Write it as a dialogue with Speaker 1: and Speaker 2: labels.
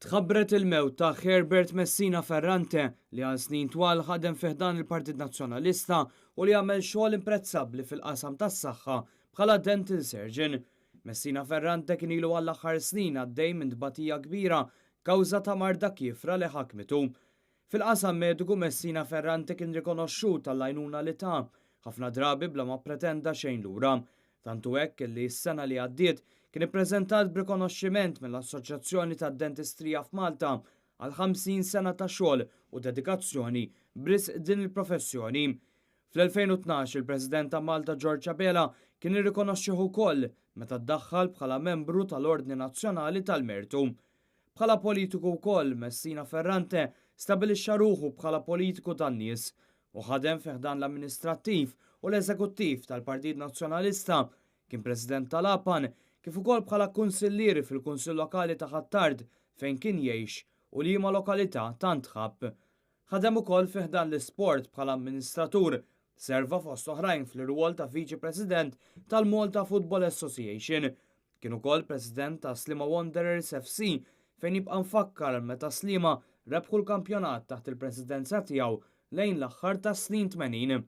Speaker 1: Tħabbret il-mewt ta' Herbert Messina Ferrante li għal snin twal ħadem fiħdan il-Partit Nazzjonalista u li għamel xogħol imprezzabbli fil-qasam tas-saħħa bħala dental surgeon. Messina Ferrante kien ilu għall-aħħar snin għaddej minn tbatija kbira kawża ta' marda kifra li ħakmitu. Fil-qasam mediku Messina Ferrante kien rikonoxxut tal-għajnuna li ta' ħafna drabi bla ma pretenda xejn lura. Tantu hekk li s-sena li għaddiet kien ippreżentat b'rikonoxximent mill-Assoċjazzjoni tad-Dentistrija f'Malta għal 50 sena ta' xogħol u dedikazzjoni b'risq din il-professjoni. Fl-2012 il-President ta' Malta George Abela kien irrikonoxxih ukoll meta ddaħħal bħala membru tal-Ordni Nazzjonali tal-Mertu. Bħala politiku wkoll Messina Ferrante stabilixxa ruħu bħala politiku tan-nies u ħadem fiħdan l-amministrattiv u l-eżekuttiv tal-Partit Nazzjonalista, kien President tal-APAN, kif ukoll bħala kunsillieri fil-Kunsill Lokali ta' Ħattard fejn kien jgħix u liema lokalità tant ħabb. Ħadem ukoll fiħdan l-isport bħala amministratur, serva fost oħrajn fl-irwol ta' Viċi President tal-Malta Football Association. Kien ukoll President ta' Sliema Wanderers FC fejn jibqa' nfakkar meta Sliema rebħu l-kampjonat taħt il-presidenza tiegħu lejn l-aħħar ta' snin 80.